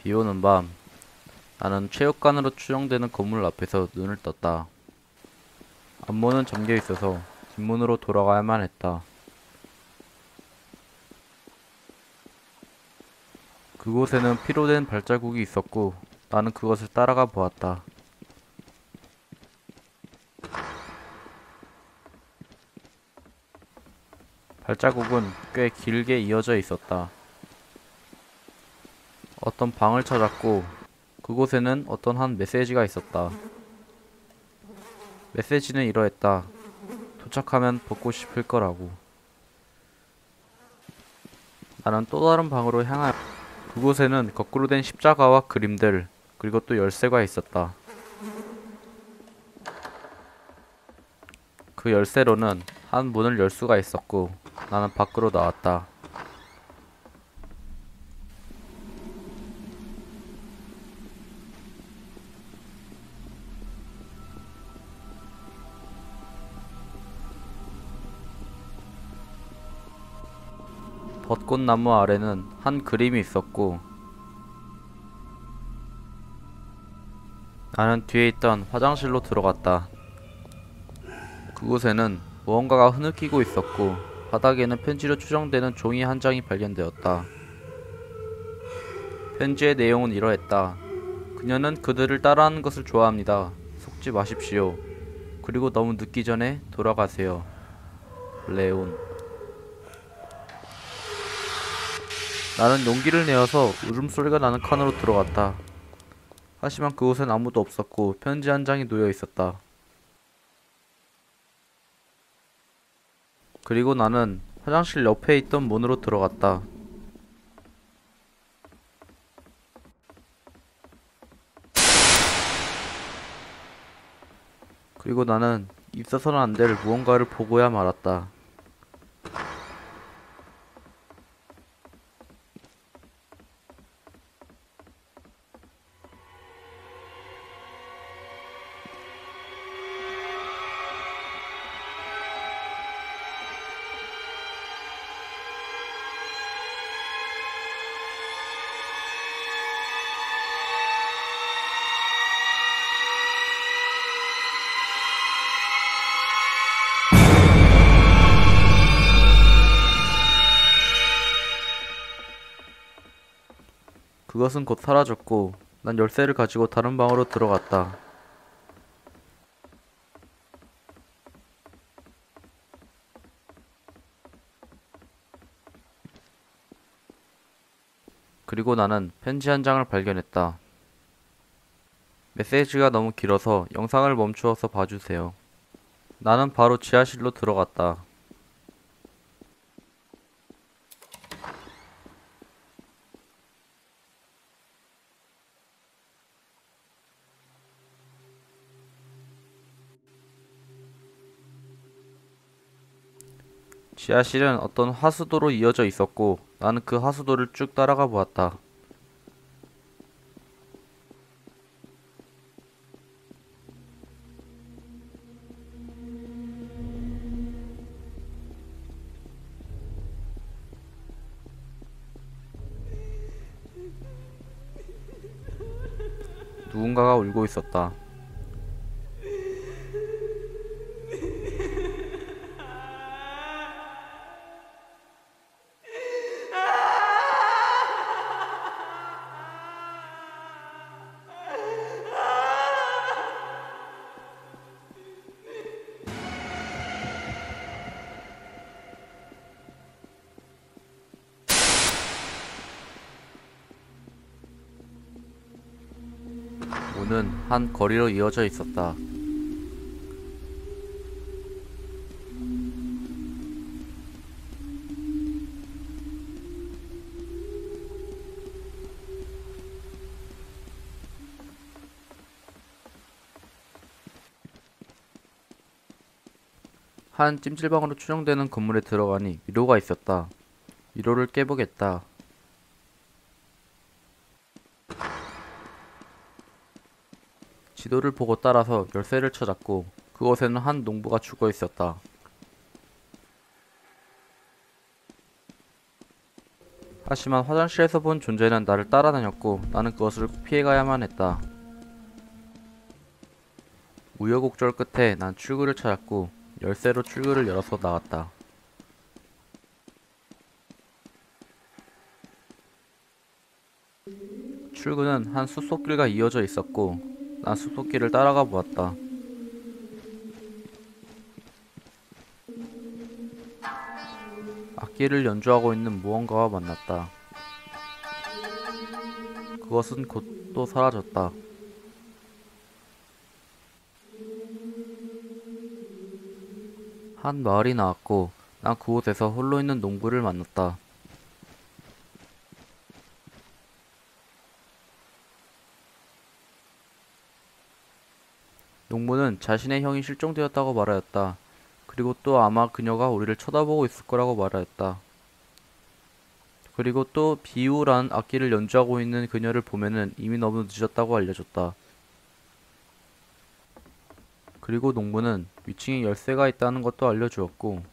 비오는 밤, 나는 체육관으로 추정되는 건물 앞에서 눈을 떴다. 앞문은 잠겨 있어서 뒷문으로 돌아가야만 했다. 그곳에는 피로 된 발자국이 있었고 나는 그것을 따라가 보았다. 발자국은 꽤 길게 이어져 있었다. 어떤 방을 찾았고 그곳에는 어떤 한 메시지가 있었다. 메시지는 이러했다. 도착하면 벗고 싶을 거라고. 나는 또 다른 방으로 향하여 그곳에는 거꾸로 된 십자가와 그림들, 그리고 또 열쇠가 있었다. 그 열쇠로는 한 문을 열 수가 있었고 나는 밖으로 나왔다. 벚꽃나무 아래는 한 그림이 있었고 나는 뒤에 있던 화장실로 들어갔다. 그곳에는 무언가가 흐느끼고 있었고 바닥에는 편지로 추정되는 종이 한 장이 발견되었다. 편지의 내용은 이러했다. 그녀는 그들을 따라하는 것을 좋아합니다. 속지 마십시오. 그리고 너무 늦기 전에 돌아가세요. 레온. 나는 용기를 내어서 울음소리가 나는 칸으로 들어갔다. 하지만 그곳엔 아무도 없었고 편지 한 장이 놓여 있었다. 그리고 나는 화장실 옆에 있던 문으로 들어갔다. 그리고 나는 있어서는 안 될 무언가를 보고야 말았다. 그것은 곧 사라졌고 난 열쇠를 가지고 다른 방으로 들어갔다. 그리고 나는 편지 한 장을 발견했다. 메시지가 너무 길어서 영상을 멈추어서 봐주세요. 나는 바로 지하실로 들어갔다. 지하실은 어떤 하수도로 이어져 있었고 나는 그 하수도를 쭉 따라가 보았다. 누군가가 울고 있었다. 문은 한 거리로 이어져 있었다. 한 찜질방으로 추정되는 건물에 들어가니 미로가 있었다. 미로를 깨보겠다. 지도를 보고 따라서 열쇠를 찾았고 그곳에는 한 농부가 죽어 있었다. 하지만 화장실에서 본 존재는 나를 따라다녔고 나는 그것을 피해가야만 했다. 우여곡절 끝에 난 출구를 찾았고 열쇠로 출구를 열어서 나왔다. 출구는 한 숲속길과 이어져 있었고 난 숲속길을 따라가 보았다. 악기를 연주하고 있는 무언가와 만났다. 그것은 곧 또 사라졌다. 한 마을이 나왔고 난 그곳에서 홀로 있는 농부를 만났다. 농부는 자신의 형이 실종되었다고 말하였다. 그리고 또 아마 그녀가 우리를 쳐다보고 있을 거라고 말하였다. 그리고 또 비우란 악기를 연주하고 있는 그녀를 보면은 이미 너무 늦었다고 알려줬다. 그리고 농부는 위층에 열쇠가 있다는 것도 알려주었고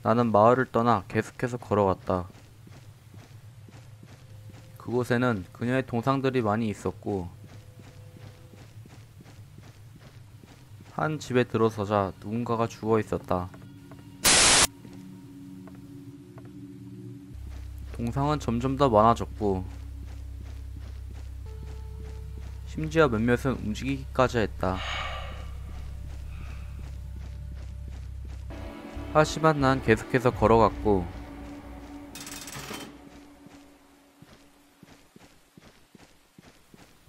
나는 마을을 떠나 계속해서 걸어갔다. 그곳에는 그녀의 동상들이 많이 있었고 한 집에 들어서자 누군가가 죽어 있었다. 동상은 점점 더 많아졌고 심지어 몇몇은 움직이기까지 했다. 하지만 난 계속해서 걸어갔고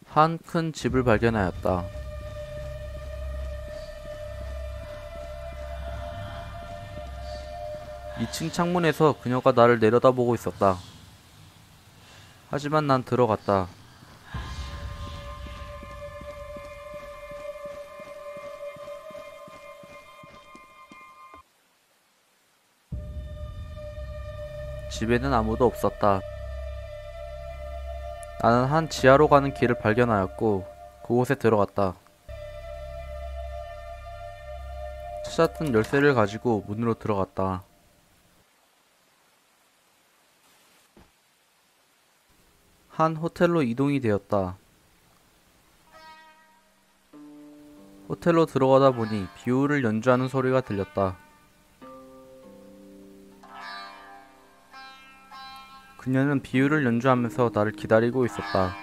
한 큰 집을 발견하였다. 2층 창문에서 그녀가 나를 내려다보고 있었다. 하지만 난 들어갔다. 집에는 아무도 없었다. 나는 한 지하로 가는 길을 발견하였고 그곳에 들어갔다. 찾았던 열쇠를 가지고 문으로 들어갔다. 한 호텔로 이동이 되었다. 호텔로 들어가다 보니 비호를 연주하는 소리가 들렸다. 그녀는 비호를 연주하면서 나를 기다리고 있었다.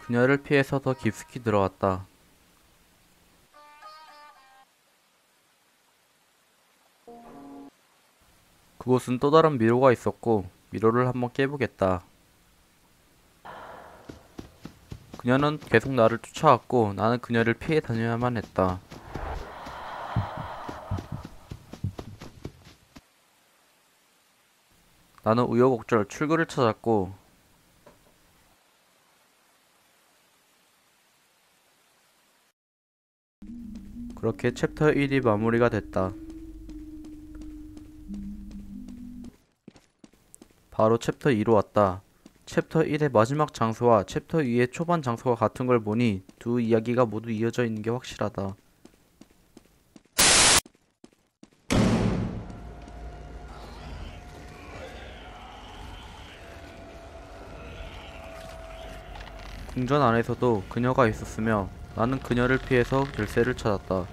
그녀를 피해서 더 깊숙이 들어왔다. 그곳은 또 다른 미로가 있었고 미로를 한번 깨보겠다. 그녀는 계속 나를 쫓아왔고 나는 그녀를 피해 다녀야만 했다. 나는 우여곡절 출구를 찾았고 그렇게 챕터 1이 마무리가 됐다. 바로 챕터 2로 왔다. 챕터 1의 마지막 장소와 챕터 2의 초반 장소가 같은 걸 보니 두 이야기가 모두 이어져 있는 게 확실하다. 궁전 안에서도 그녀가 있었으며 나는 그녀를 피해서 열쇠를 찾았다.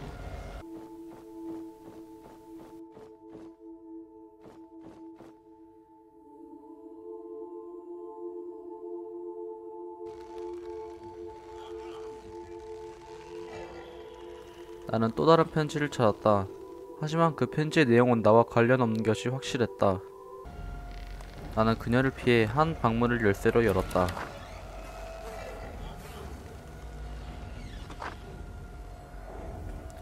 나는 또 다른 편지를 찾았다. 하지만 그 편지의 내용은 나와 관련 없는 것이 확실했다. 나는 그녀를 피해 한 방문을 열쇠로 열었다.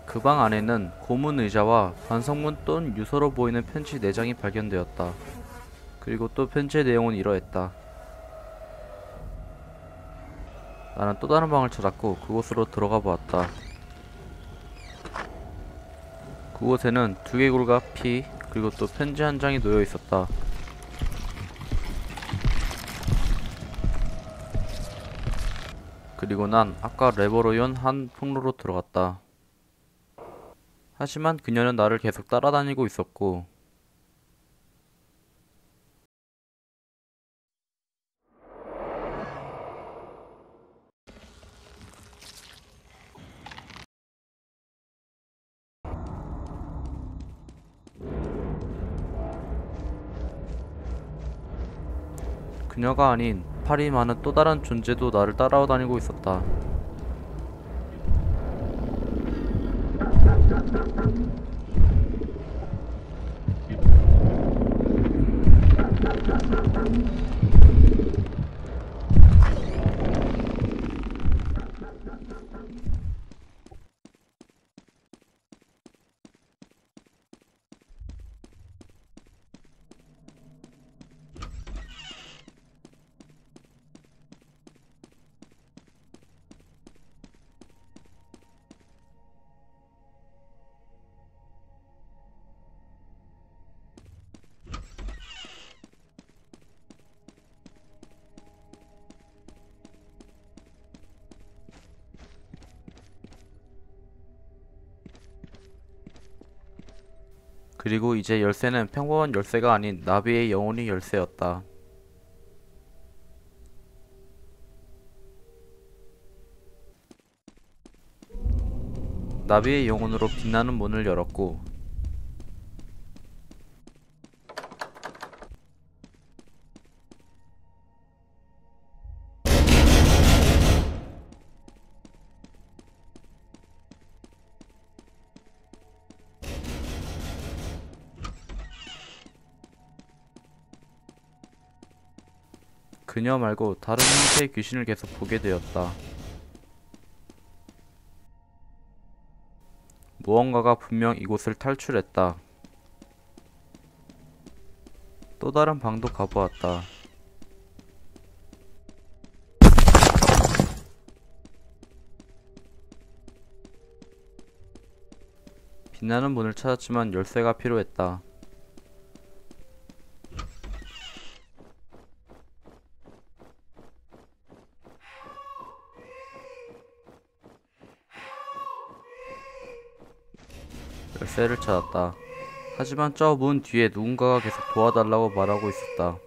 그 방 안에는 고문 의자와 반성문 또는 유서로 보이는 편지 4장이 발견되었다. 그리고 또 편지의 내용은 이러했다. 나는 또 다른 방을 찾았고 그곳으로 들어가 보았다. 그곳에는 두개골과 피, 그리고 또 편지 한 장이 놓여 있었다. 그리고 난 아까 레버로 연 한 통로로 들어갔다. 하지만 그녀는 나를 계속 따라다니고 있었고, 그녀가 아닌 팔이 많은 또 다른 존재도 나를 따라다니고 있었다. 그리고 이제 열쇠는 평범한 열쇠가 아닌 나비의 영혼이 열쇠였다. 나비의 영혼으로 빛나는 문을 열었고, 그녀 말고 다른 형태의 귀신을 계속 보게 되었다. 무언가가 분명 이곳을 탈출했다. 또 다른 방도 가보았다. 빛나는 문을 찾았지만 열쇠가 필요했다. 열쇠를 찾았다. 하지만 저 문 뒤에 누군가가 계속 도와달라고 말하고 있었다.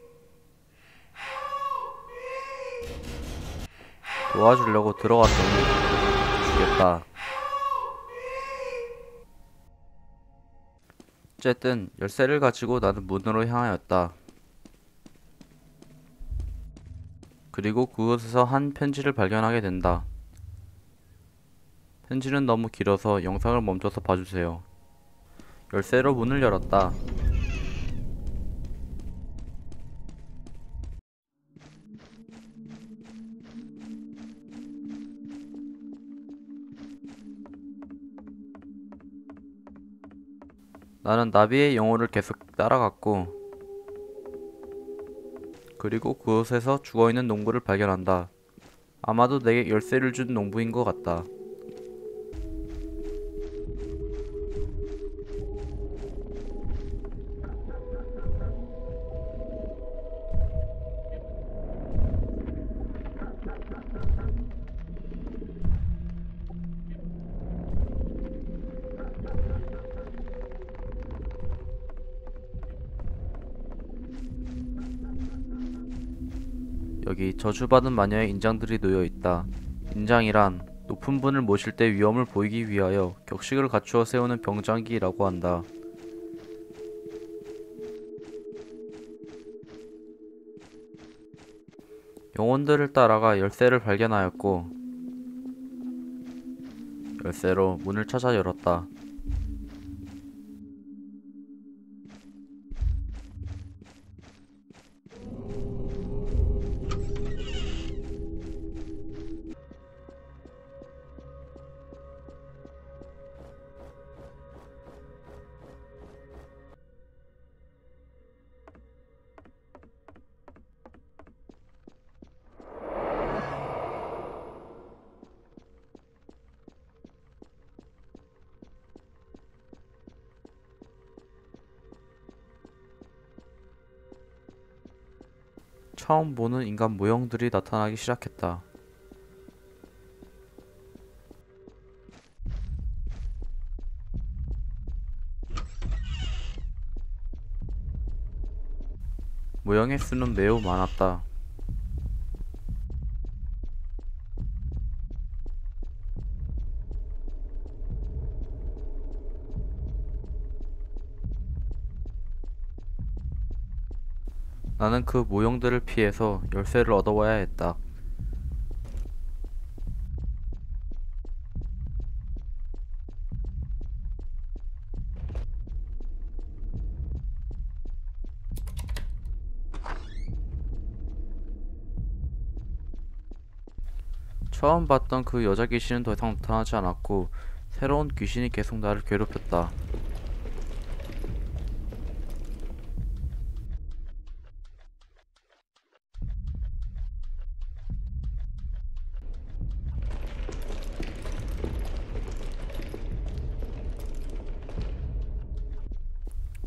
도와주려고 들어갔더니 죽였다. 어쨌든 열쇠를 가지고 나는 문으로 향하였다. 그리고 그곳에서 한 편지를 발견하게 된다. 편지는 너무 길어서 영상을 멈춰서 봐주세요. 열쇠로 문을 열었다. 나는 나비의 영혼을 계속 따라갔고, 그리고 그곳에서 죽어있는 농부를 발견한다. 아마도 내게 열쇠를 준 농부인 것 같다. 여기 저주받은 마녀의 인장들이 놓여있다. 인장이란 높은 분을 모실 때 위험을 보이기 위하여 격식을 갖추어 세우는 병장기라고 한다. 영혼들을 따라가 열쇠를 발견하였고, 열쇠로 문을 찾아 열었다. 처음 보는 인간 모형들이 나타나기 시작했다. 모형의 수는 매우 많았다. 나는 그 모형들을 피해서 열쇠를 얻어와야 했다. 처음 봤던 그 여자 귀신은 더 이상 나타나지 않았고 새로운 귀신이 계속 나를 괴롭혔다.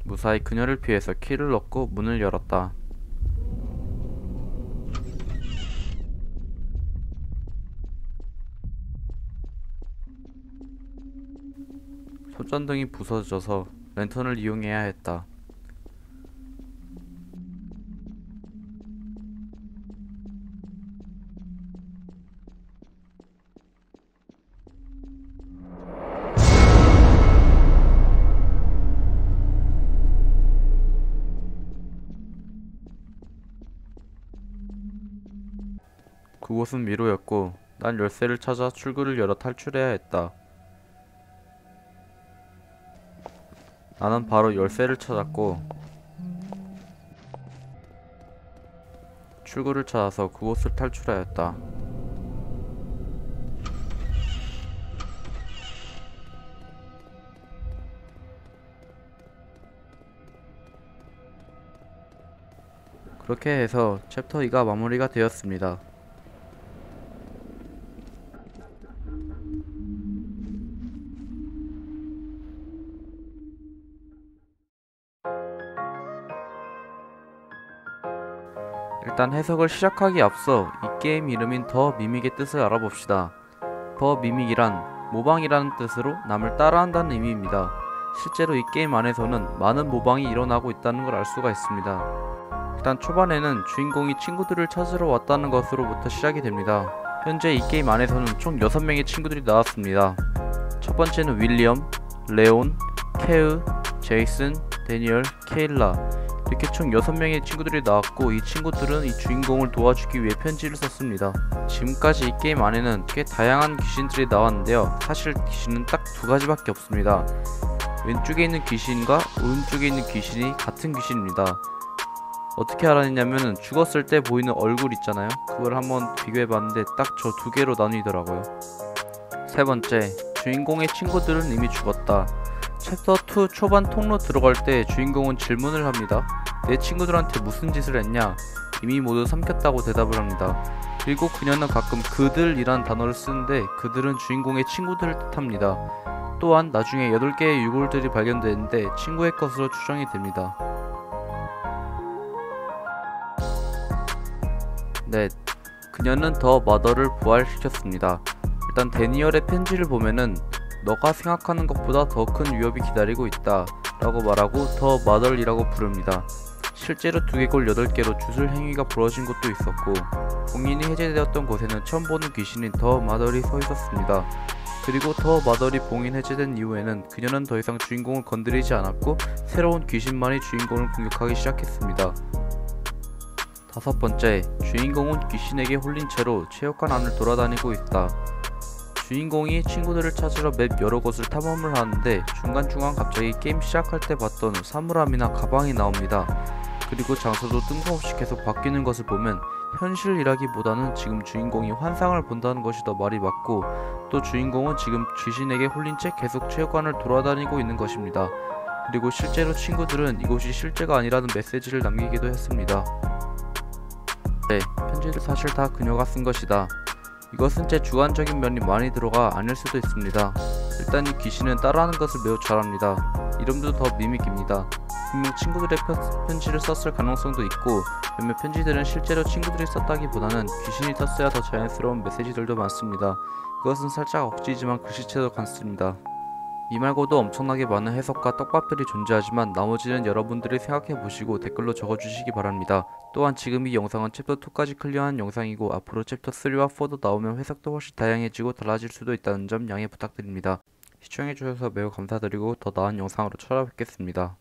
무사히 그녀를 피해서 키를 넣고 문을 열었다. 손전등이 부서져서 랜턴을 이용해야 했다. 그곳은 미로였고 난 열쇠를 찾아 출구를 열어 탈출해야 했다. 나는 바로 열쇠를 찾았고 출구를 찾아서 그곳을 탈출하였다. 그렇게 해서 챕터 2가 마무리가 되었습니다. 일단 해석을 시작하기에 앞서 이 게임 이름인 더 미믹의 뜻을 알아봅시다. 더 미믹이란 모방이라는 뜻으로 남을 따라한다는 의미입니다. 실제로 이 게임 안에서는 많은 모방이 일어나고 있다는 걸 알 수가 있습니다. 일단 초반에는 주인공이 친구들을 찾으러 왔다는 것으로부터 시작이 됩니다. 현재 이 게임 안에서는 총 6명의 친구들이 나왔습니다. 첫 번째는 윌리엄, 레온, 케으, 제이슨, 데니얼, 케일라 이렇게 총 6명의 친구들이 나왔고 이 친구들은 이 주인공을 도와주기 위해 편지를 썼습니다. 지금까지 이 게임 안에는 꽤 다양한 귀신들이 나왔는데요. 사실 귀신은 딱 2가지밖에 없습니다. 왼쪽에 있는 귀신과 오른쪽에 있는 귀신이 같은 귀신입니다. 어떻게 알았냐면은 죽었을 때 보이는 얼굴 있잖아요. 그걸 한번 비교해봤는데 딱 저 2개로 나뉘더라고요. 세 번째, 주인공의 친구들은 이미 죽었다. 챕터 2 초반 통로 들어갈 때 주인공은 질문을 합니다. 내 친구들한테 무슨 짓을 했냐? 이미 모두 삼켰다고 대답을 합니다. 그리고 그녀는 가끔 그들이란 단어를 쓰는데 그들은 주인공의 친구들을 뜻합니다. 또한 나중에 8개의 유골들이 발견되는데 친구의 것으로 추정이 됩니다. 네, 그녀는 더 마더를 부활시켰습니다. 일단 데니얼의 편지를 보면은 너가 생각하는 것보다 더 큰 위협이 기다리고 있다 라고 말하고 더 마덜이라고 부릅니다. 실제로 두개골 8개로 주술 행위가 벌어진 곳도 있었고 봉인이 해제되었던 곳에는 처음 보는 귀신인 더 마덜이 서 있었습니다. 그리고 더 마덜이 봉인 해제된 이후에는 그녀는 더 이상 주인공을 건드리지 않았고 새로운 귀신만이 주인공을 공격하기 시작했습니다. 5번째, 주인공은 귀신에게 홀린 채로 체육관 안을 돌아다니고 있다. 주인공이 친구들을 찾으러 맵 여러 곳을 탐험을 하는데 중간중간 갑자기 게임 시작할 때 봤던 사물함이나 가방이 나옵니다. 그리고 장소도 뜬금없이 계속 바뀌는 것을 보면 현실이라기보다는 지금 주인공이 환상을 본다는 것이 더 말이 맞고 또 주인공은 지금 귀신에게 홀린 채 계속 체육관을 돌아다니고 있는 것입니다. 그리고 실제로 친구들은 이곳이 실제가 아니라는 메시지를 남기기도 했습니다. 네, 편지를 사실 다 그녀가 쓴 것이다. 이것은 제 주관적인 면이 많이 들어가 아닐 수도 있습니다. 일단 이 귀신은 따라하는 것을 매우 잘합니다. 이름도 더 미믹입니다. 분명 친구들의 편지를 썼을 가능성도 있고, 몇몇 편지들은 실제로 친구들이 썼다기보다는 귀신이 썼어야 더 자연스러운 메시지들도 많습니다. 이것은 살짝 억지지만 글씨체도 같습니다. 이 말고도 엄청나게 많은 해석과 떡밥들이 존재하지만 나머지는 여러분들이 생각해보시고 댓글로 적어주시기 바랍니다. 또한 지금 이 영상은 챕터 2까지 클리어한 영상이고 앞으로 챕터 3와 4도 나오면 해석도 훨씬 다양해지고 달라질 수도 있다는 점 양해 부탁드립니다. 시청해주셔서 매우 감사드리고 더 나은 영상으로 찾아뵙겠습니다.